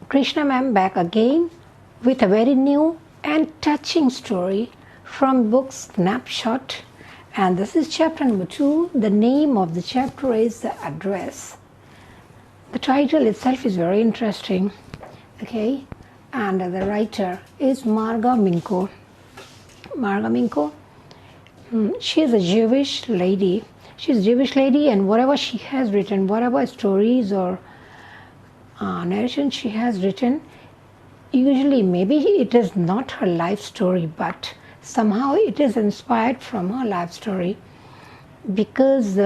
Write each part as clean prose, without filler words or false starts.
Krishna ma'am back again with a very new and touching story from book Snapshot, and this is chapter number 2. The name of the chapter is The Address. The title itself is very interesting, okay, and the writer is Marga Minko. Marga Minko, she is a Jewish lady. She's a Jewish lady, and whatever she has written, whatever stories or narration she has written, usually maybe it is not her life story, but somehow it is inspired from her life story, because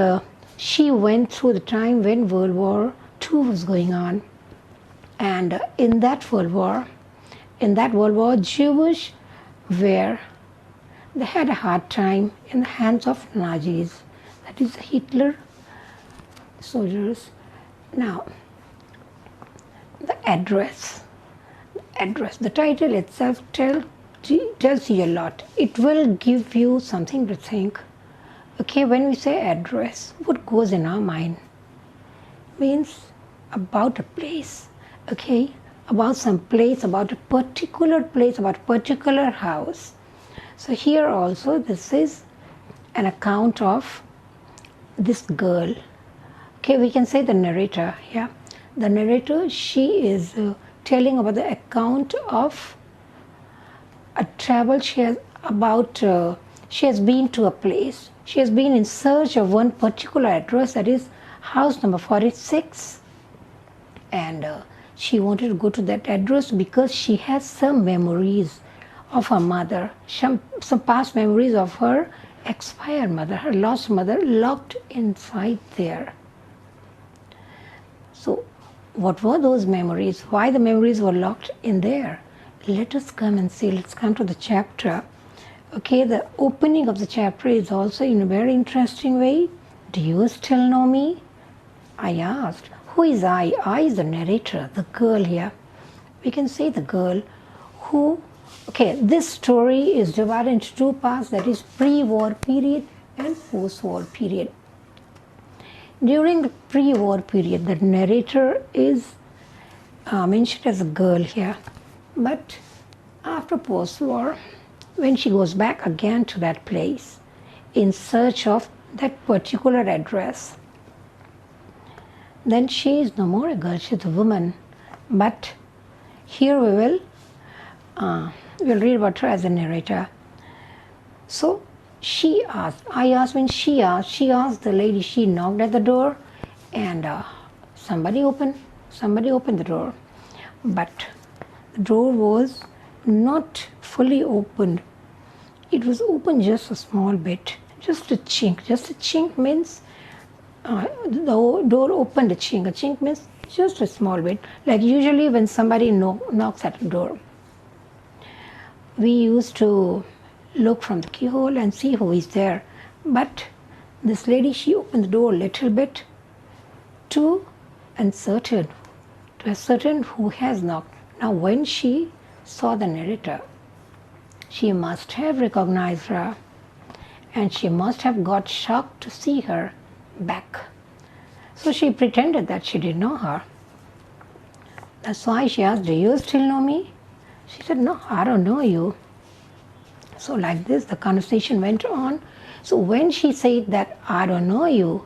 she went through the time when World War II was going on, and in that World War, Jewish they had a hard time in the hands of Nazis, that is Hitler soldiers. Now, the address, the title itself tells you a lot. It will give you something to think. Okay, when we say address, what goes in our mind? Means about a place, okay, about some place, about a particular place, about a particular house. So here also this is an account of this girl. Okay, we can say the narrator, yeah. The narrator, she is telling about the account of a travel she has been to a place. She has been in search of one particular address, that is house number 46, and she wanted to go to that address because she has some memories of her mother, some past memories of her expired mother, her lost mother, locked inside there. So what were those memories? Why the memories were locked in there? Let us come and see. Let's come to the chapter. Okay, the opening of the chapter is also in a very interesting way. Do you still know me? I asked. Who is I? I is the narrator, the girl here. We can say the girl who... Okay, this story is divided into two parts, that is pre-war period and post-war period. During the pre-war period, the narrator is mentioned as a girl here. But after post-war, when she goes back again to that place in search of that particular address, then she is no more a girl, she is a woman. But here we'll read about her as a narrator. So she asked, she asked the lady, she knocked at the door, and somebody opened the door. But the door was not fully opened. It was open just a small bit, just a chink. Just a chink means the door opened a chink. A chink means just a small bit. Like usually when somebody knocks at a door, we used to look from the keyhole and see who is there. But this lady, she opened the door a little bit to ascertain who has knocked. Now when she saw the narrator, she must have recognized her, and she must have got shocked to see her back. So she pretended that she didn't know her. That's why she asked, do you still know me? She said, no, I don't know you. So like this, the conversation went on. So when she said that, I don't know you,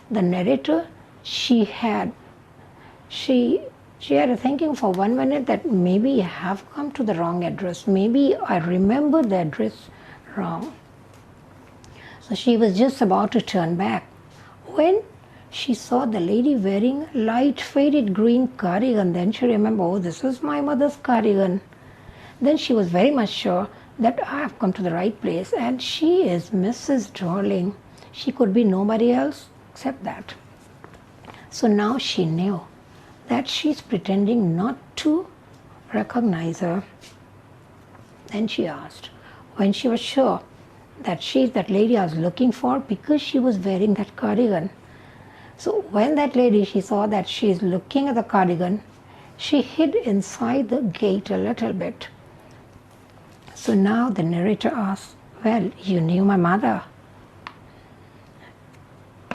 the narrator, she had a thinking for 1 minute that maybe I have come to the wrong address. Maybe I remember the address wrong. So she was just about to turn back when she saw the lady wearing light faded green cardigan. Then she remembered, oh, this is my mother's cardigan. Then she was very much sure that I have come to the right place, and she is Mrs. Darling. She could be nobody else except that. So now she knew that she's pretending not to recognize her. Then she asked, when she was sure that she's that lady I was looking for, because she was wearing that cardigan. So when that lady, she saw that she's looking at the cardigan, she hid inside the gate a little bit. So now the narrator asks, well, you knew my mother.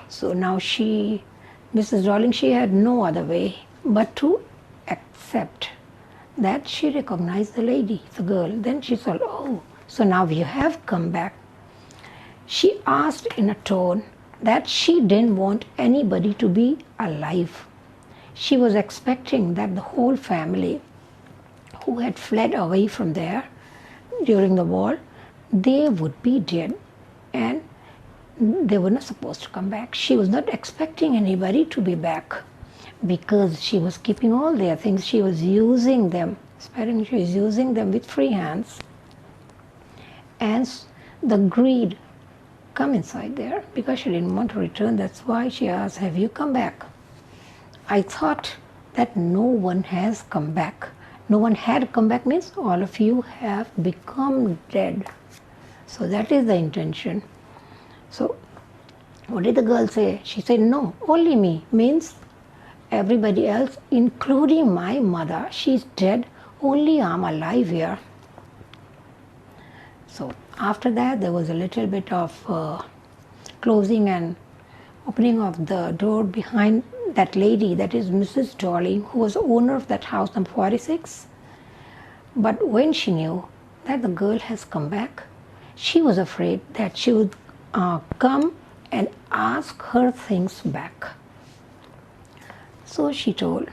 So now Mrs. Darling, she had no other way but to accept that she recognized the lady, the girl. Then she thought, oh, so now you have come back. She asked in a tone that she didn't want anybody to be alive. She was expecting that the whole family who had fled away from there during the war, they would be dead and they were not supposed to come back. She was not expecting anybody to be back because she was keeping all their things. She was using them, sparingly. She was using them with free hands. And the greed come inside there because she didn't want to return. That's why she asked, have you come back? I thought that no one has come back. No one had come back means all of you have become dead. So that is the intention. So what did the girl say? She said, no, only me, means everybody else, including my mother, she's dead, only I'm alive here. So after that, there was a little bit of closing and opening of the door behind that lady, that is Mrs. Darling, who was owner of that house, number 46. But when she knew that the girl has come back, she was afraid that she would come and ask her things back. So she told,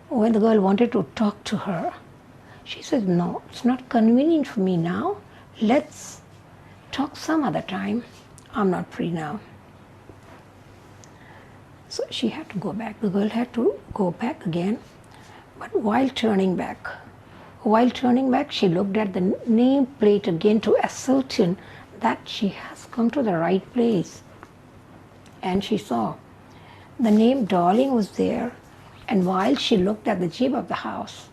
when the girl wanted to talk to her, she said, no, it's not convenient for me now. Let's talk some other time. I'm not free now. So she had to go back. The girl had to go back again. But while turning back, she looked at the name plate again to ascertain that she has come to the right place. And she saw the name Darling was there. And while she looked at the jeep of the house,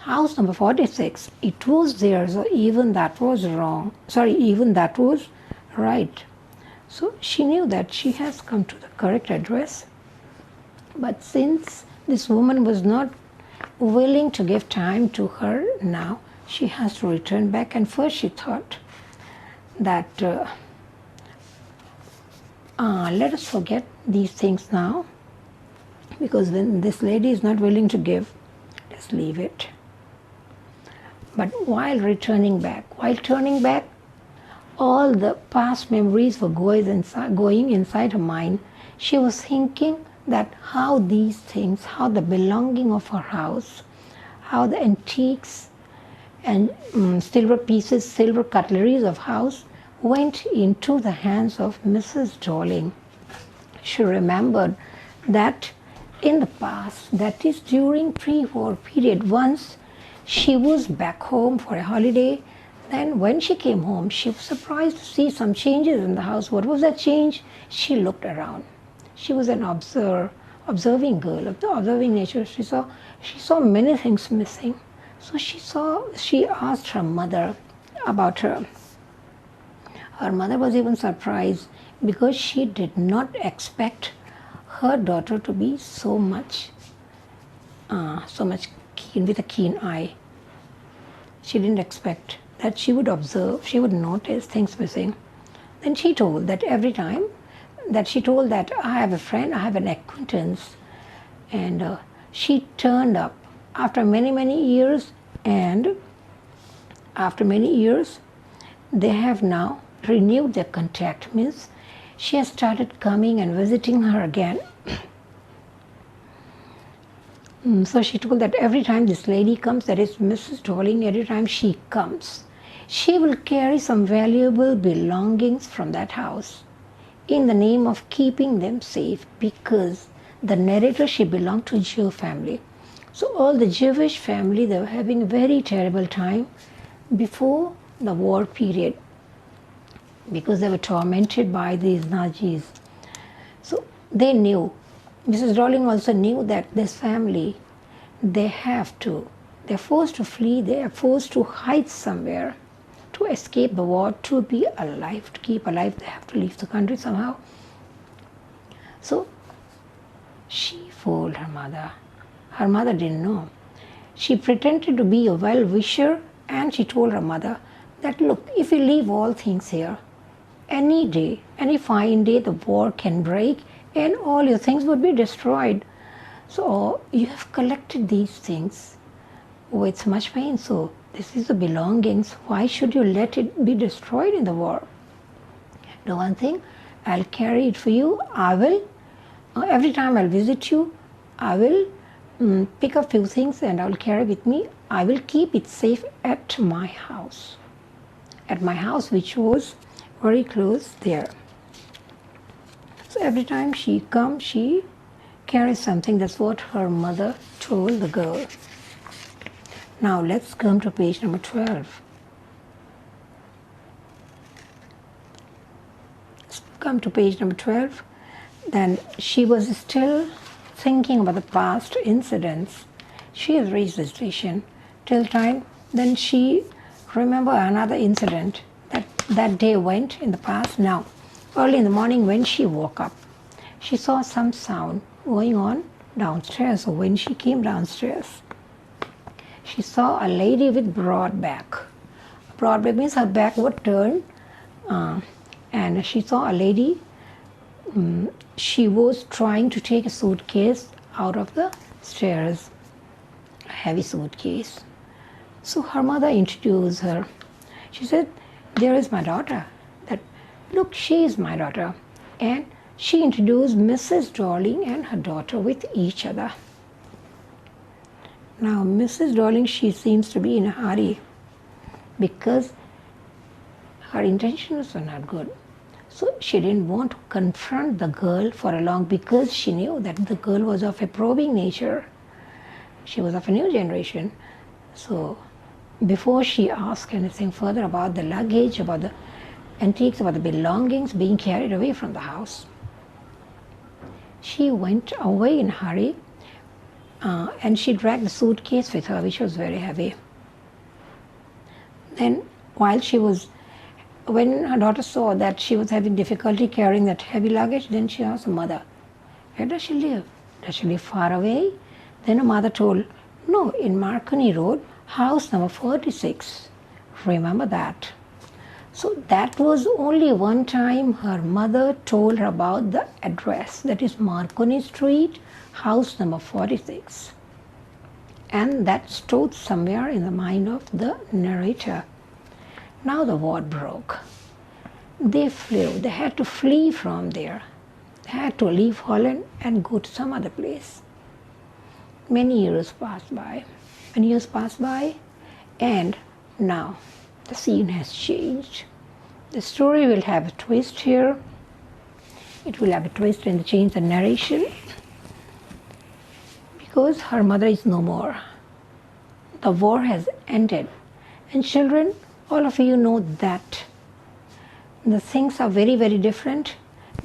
house number 46, it was there, so even that was wrong. Sorry, even that was right. So she knew that she has come to the correct address. But since this woman was not willing to give time to her now, she has to return back. And first she thought that let us forget these things now, because when this lady is not willing to give, let's leave it. But while turning back, all the past memories were going inside her mind. She was thinking that how these things, how the belonging of her house, how the antiques and silver pieces, silver cutleries of house went into the hands of Mrs. Darling. She remembered that in the past, that is during pre-war period, once she was back home for a holiday. Then when she came home, she was surprised to see some changes in the house. What was that change? She looked around. She was an observing girl of the observing nature. She saw many things missing. So she asked her mother about her. Her mother was even surprised because she did not expect her daughter to be so much keen, with a keen eye. She didn't expect that she would observe, she would notice things missing. Then she told that every time that I have a friend, I have an acquaintance, and she turned up after many years, and after many years they have now renewed their contact. Means she has started coming and visiting her again. So she told that every time this lady comes, that is Mrs. Darling, every time she comes, she will carry some valuable belongings from that house in the name of keeping them safe, because the narrator, she belonged to a Jew family. So all the Jewish family, they were having a very terrible time before the war period, because they were tormented by these Nazis. So they knew, Mrs. Darling also knew that this family, they're forced to flee, they are forced to hide somewhere to escape the war, to be alive, to keep alive, they have to leave the country somehow. So she fooled her mother. Her mother didn't know. She pretended to be a well-wisher, and she told her mother that, look, if you leave all things here, any day, any fine day, the war can break and all your things would be destroyed. So you have collected these things with much pain. So this is the belongings. Why should you let it be destroyed in the war? Do one thing, I'll carry it for you. I will, every time I'll visit you, I will pick a few things and I'll carry with me. I will keep it safe at my house. At my house, which was very close there. So every time she comes, she carries something. That's what her mother told the girl. Now let's come to page number 12. Let's come to page number 12. Then she was still thinking about the past incidents. She has reached the station till time. Then she remembered another incident that day went in the past. Now, early in the morning when she woke up, she saw some sound going on downstairs. So when she came downstairs, she saw a lady with broad back. Broad back means her back was turned, and she saw a lady. She was trying to take a suitcase out of the stairs, a heavy suitcase. So her mother introduced her. She said, "There is my daughter. That, look, she is my daughter." And she introduced Mrs. Darling and her daughter with each other. Now, Mrs. Darling, she seems to be in a hurry because her intentions were not good. So she didn't want to confront the girl for a long, because she knew that the girl was of a probing nature. She was of a new generation. So before she asked anything further about the luggage, about the antiques, about the belongings being carried away from the house, she went away in a hurry, and she dragged the suitcase with her, which was very heavy. Then when her daughter saw that she was having difficulty carrying that heavy luggage, then she asked her mother, "Where does she live? Does she live far away?" Then her mother told, "No, in Marconi Road, house number 46. Remember that." So that was only one time her mother told her about the address, that is Marconi Street, house number 46. And that stood somewhere in the mind of the narrator. Now the war broke. They flew. They had to flee from there. They had to leave Holland and go to some other place. Many years passed by. And now the scene has changed. The story will have a twist here. It will have a twist in the change the narration, because her mother is no more. The war has ended. And children, all of you know that the things are very, very different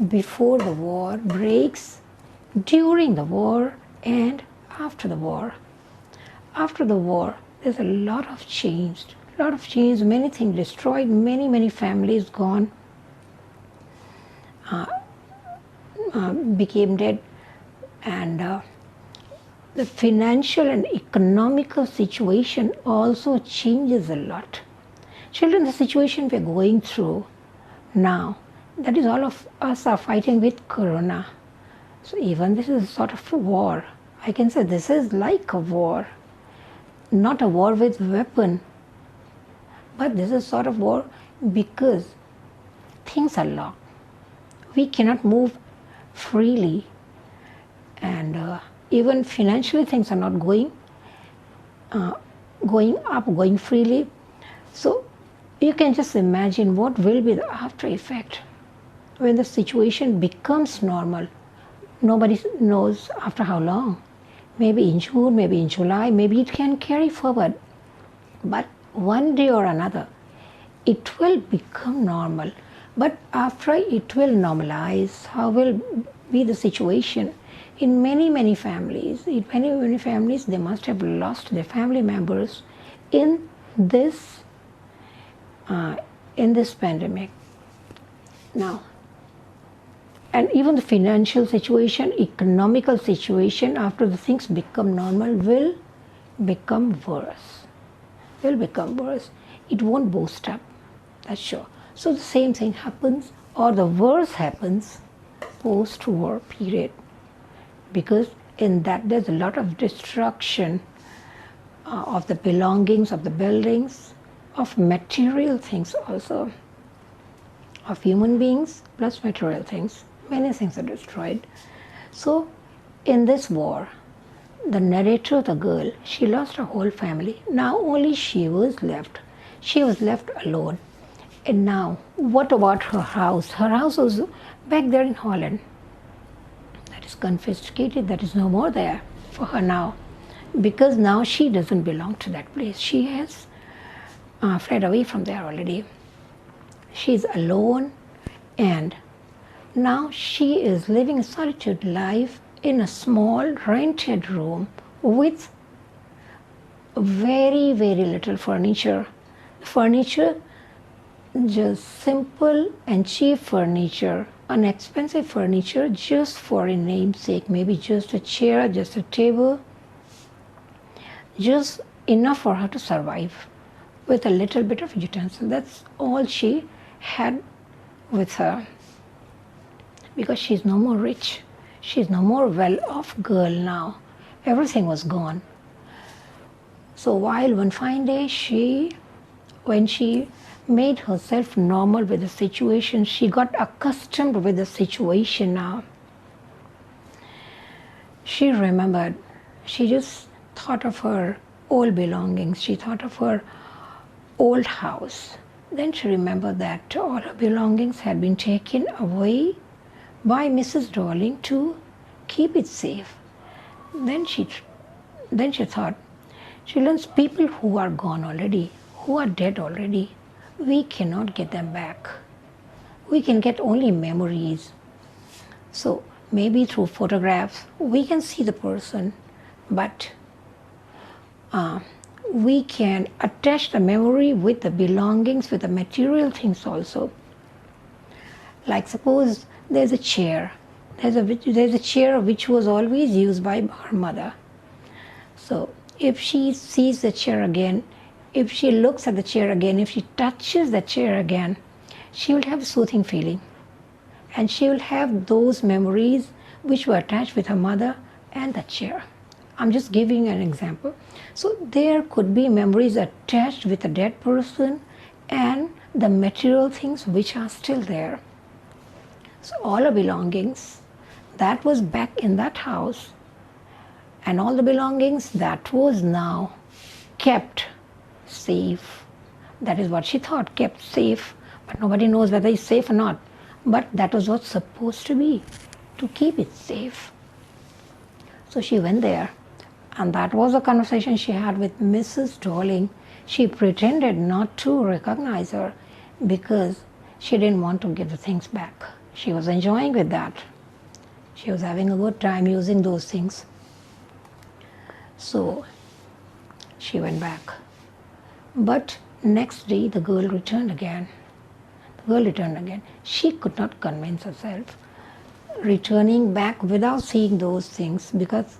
before the war breaks, during the war, and after the war. After the war, there's a lot of change. Many things destroyed, many families gone, became dead, and the financial and economical situation also changes a lot. Children, the situation we're going through now, that is, all of us are fighting with Corona. So even this is a sort of a war. I can say this is like a war. Not a war with weapon, but this is sort of war because things are locked. We cannot move freely, and even financially things are not going up, going freely. So you can just imagine what will be the after effect when the situation becomes normal. Nobody knows after how long. Maybe in June, maybe in July, maybe it can carry forward. But one day or another, it will become normal. But after it will normalize, how will be the situation? In many families, many families, they must have lost their family members in this pandemic. Now, and even the financial situation, economical situation, after the things become normal, will become worse. It won't boost up, that's sure. So the same thing happens, or the worse happens, post-war period. Because in that there's a lot of destruction of the belongings, of the buildings, of material things also, of human beings plus material things. Many things are destroyed. So in this war, the narrator, the girl, she lost her whole family. Now only she was left. She was left alone. And now, what about her house? Her house was back there in Holland. That is confiscated, that is no more there for her now. Because now she doesn't belong to that place. She has fled away from there already. She's alone, and now she is living a solitude life in a small rented room with very, very little furniture. Furniture, just simple and cheap furniture, unexpensive furniture, just for a namesake, maybe just a chair, just a table, just enough for her to survive with a little bit of utensil. That's all she had with her, because she's no more rich. She's no more well-off girl now. Everything was gone. So while one fine day when she made herself normal with the situation, she got accustomed with the situation now. She remembered, she just thought of her old belongings, she thought of her old house. Then she remembered that all her belongings had been taken away by Mrs. Darling to keep it safe. Then she thought, children's people who are gone already, who are dead already, we cannot get them back. We can get only memories. So maybe through photographs we can see the person, but we can attach the memory with the belongings, with the material things also. Like suppose there's a chair. There's a chair which was always used by her mother. So if she sees the chair again, if she looks at the chair again, if she touches the chair again, she will have a soothing feeling. And she will have those memories which were attached with her mother and the chair. I'm just giving an example. So there could be memories attached with a dead person and the material things which are still there. So all her belongings, that was back in that house, and all the belongings, that was now kept safe. That is what she thought, kept safe. But nobody knows whether it's safe or not. But that was what's supposed to be, to keep it safe. So she went there, and that was a conversation she had with Mrs. Darling. She pretended not to recognize her because she didn't want to give the things back. She was enjoying with that. She was having a good time using those things. So she went back. But next day the girl returned again. She could not convince herself returning back without seeing those things, because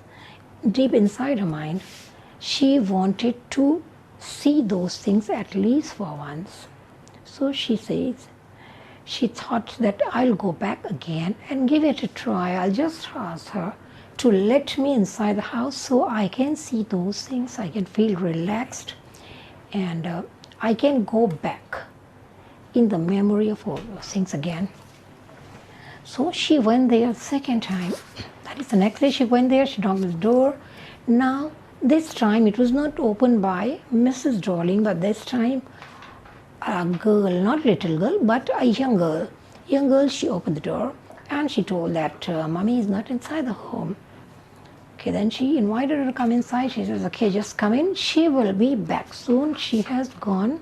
deep inside her mind she wanted to see those things at least for once. So she says, she thought that I'll go back again and give it a try. I'll just ask her to let me inside the house so I can see those things, I can feel relaxed, and I can go back in the memory of all those things again. So she went there second time. That is the next day she went there, she knocked on the door. Now this time it was not opened by Mrs. Darling, but this time a girl, not little girl, but a young girl. She opened the door and she told that Mommy is not inside the home. Okay, then she invited her to come inside. She says, okay, just come in. She will be back soon. She has gone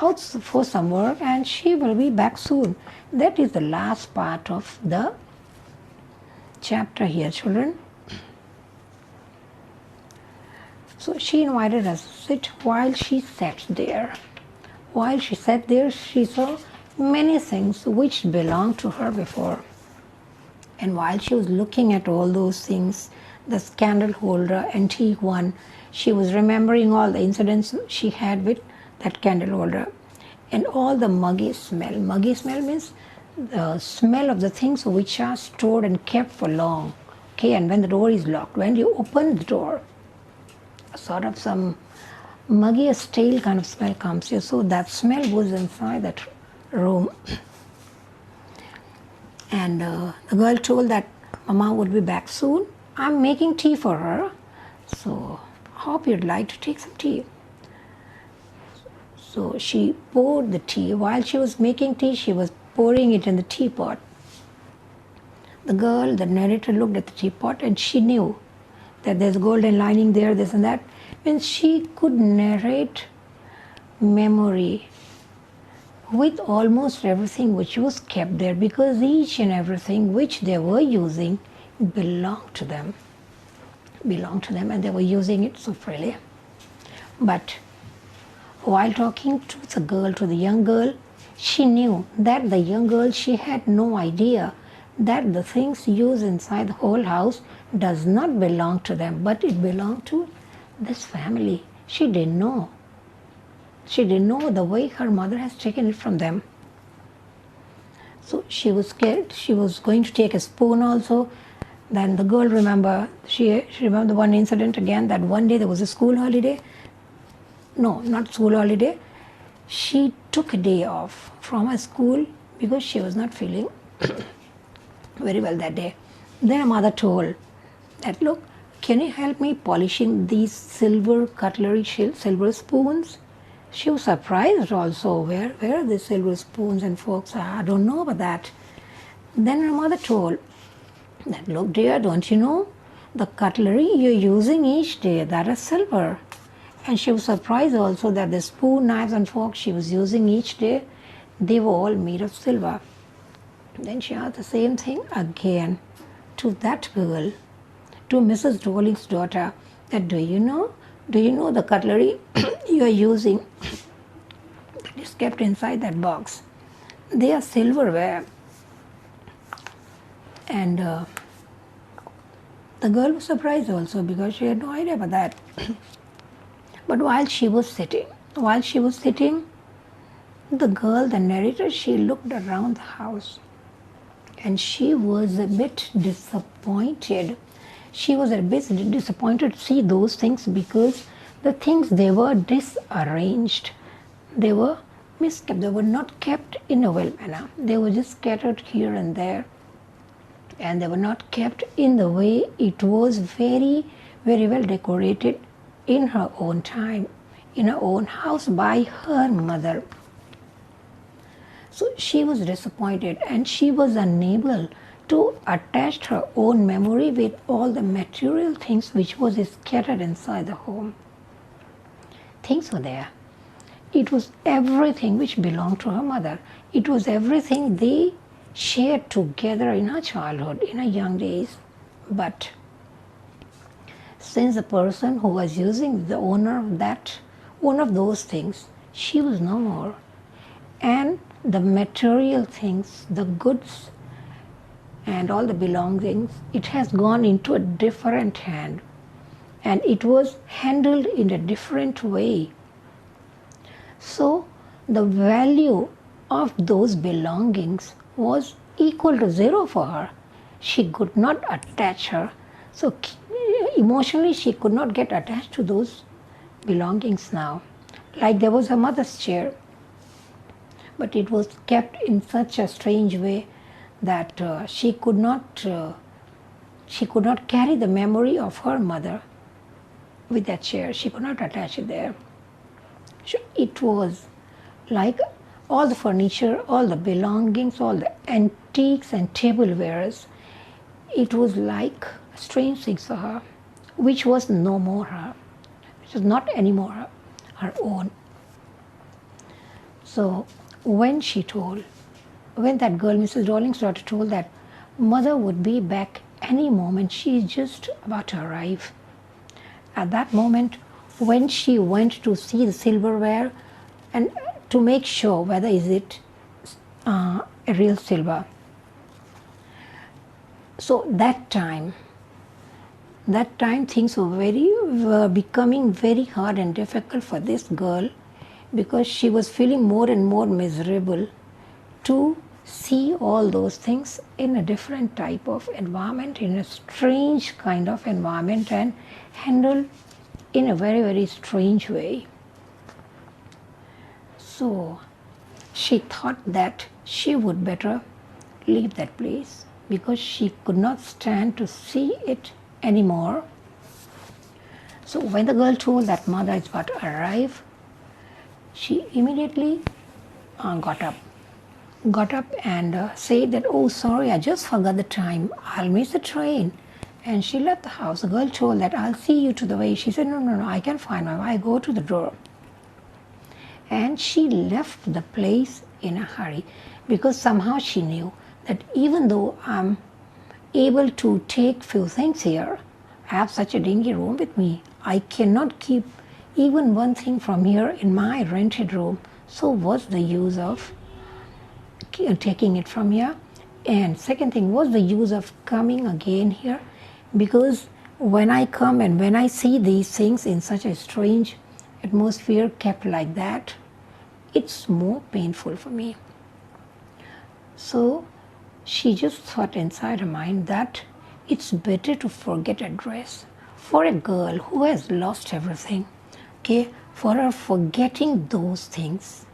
out for some work and she will be back soon. That is the last part of the chapter here, children. So she invited us to sit. While she sat there, she saw many things which belonged to her before. And while she was looking at all those things, the candle holder, antique one, she was remembering all the incidents she had with that candle holder. And all the muggy smell. Muggy smell means the smell of the things which are stored and kept for long. okay, and when the door is locked, when you open the door, sort of some muggy, stale kind of smell comes here. So that smell was inside that room. And the girl told that Mama would be back soon. I'm making tea for her, so hope you'd like to take some tea. So she poured the tea. While she was making tea, she was pouring it in the teapot. The girl, the narrator, looked at the teapot and she knew that there's golden lining there, this and that. When she could narrate memory with almost everything which was kept there, because each and everything which they were using belonged to them, and they were using it so freely. But while talking to the girl, to the young girl, she knew that the young girl, she had no idea that the things used inside the whole house does not belong to them, but it belonged to this family. She didn't know. She didn't know the way her mother has taken it from them. So she was scared. She was going to take a spoon also. Then the girl remembered, she remembered one incident again, that one day there was a school holiday. No, not school holiday. She took a day off from her school because she was not feeling very well that day. Then her mother told that, look, can you help me polishing these silver cutlery, silver spoons? She was surprised also. Where are the silver spoons and forks? I don't know about that. Then her mother told that, look dear, don't you know the cutlery you're using each day, that is silver. And she was surprised also that the spoon, knives and forks she was using each day, they were all made of silver. Then she asked the same thing again to that girl, to Mrs. Dowling's daughter, that do you know the cutlery you are using that is kept inside that box? They are silverware. And the girl was surprised also because she had no idea about that. But while she was sitting, the girl, the narrator, she looked around the house and she was a bit disappointed. She was a bit disappointed to see those things because the things, they were disarranged. They were miskept. They were not kept in a well manner. They were just scattered here and there. And they were not kept in the way it was very, very well decorated in her own time, in her own house by her mother. So she was disappointed and she was unable to attach her own memory with all the material things which was scattered inside the home. Things were there. It was everything which belonged to her mother. It was everything they shared together in her childhood, in her young days. But since the person who was using, the owner of that, one of those things, she was no more. And the material things, the goods and all the belongings, it has gone into a different hand. And it was handled in a different way. So the value of those belongings was equal to zero for her. She could not attach her. So emotionally she could not get attached to those belongings now. Like there was her mother's chair, but it was kept in such a strange way that she could not carry the memory of her mother with that chair. She could not attach it there. So it was like all the furniture, all the belongings, all the antiques and tablewares, it was like strange things for her, which was no more her, which was not anymore her own. So when that girl, Mrs. Dowling's daughter, told that mother would be back any moment, she is just about to arrive. At that moment, when she went to see the silverware and to make sure whether is it a real silver. So that time things were becoming very hard and difficult for this girl, because she was feeling more and more miserable to see all those things in a different type of environment, in a strange kind of environment, and handle in a very, very strange way. So she thought that she would better leave that place because she could not stand to see it anymore. So when the girl told that mother is about to arrive, she immediately got up and said that, oh sorry, I just forgot the time, I'll miss the train. And she left the house. The girl told that, I'll see you to the way. She said, no, I can find my way. I go to the door. And she left the place in a hurry because somehow she knew that even though I'm able to take few things here, I have such a dingy room with me, I cannot keep even one thing from here in my rented room. So what's the use of taking it from here? And second thing, what's the use of coming again here? Because when I come and when I see these things in such a strange atmosphere kept like that, it's more painful for me. So she just thought inside her mind that it's better to forget a dress. For a girl who has lost everything, okay, for her forgetting those things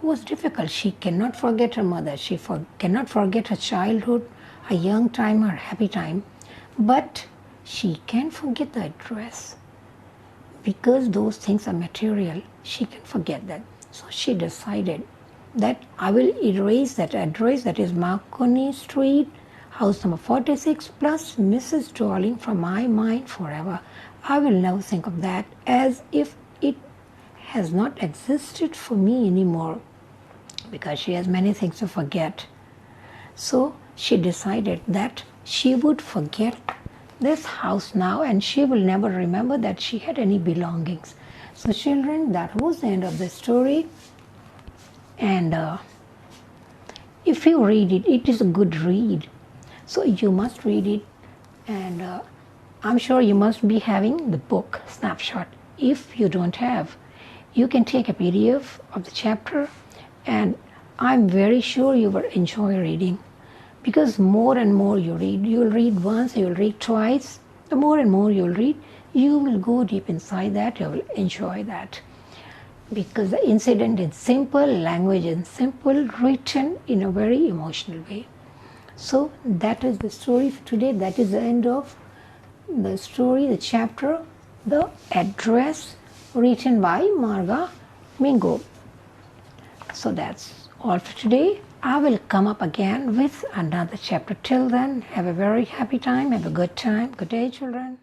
was difficult. She cannot forget her mother, she cannot forget her childhood, her young time, her happy time, but she can forget the address. Because those things are material, she can forget that. So she decided that I will erase that address, that is Marconi Street, house number 46, plus Mrs. Darling from my mind forever. I will never think of that, as if it has not existed for me anymore, because she has many things to forget. So she decided that she would forget this house now, and she will never remember that she had any belongings. So children, that was the end of the story. And if you read it, it is a good read. So you must read it, and I'm sure you must be having the book Snapshot. If you don't have, you can take a PDF of the chapter, and I'm very sure you will enjoy reading, because more and more you read, you'll read once, you'll read twice, the more and more you'll read, you will go deep inside that, you will enjoy that. Because the incident is simple, language is simple, written in a very emotional way. So that is the story for today. That is the end of the story, the chapter, The Address, written by Marga Mingo. So that's all for today. I will come up again with another chapter. Till then, have a very happy time, have a good time. Good day, children.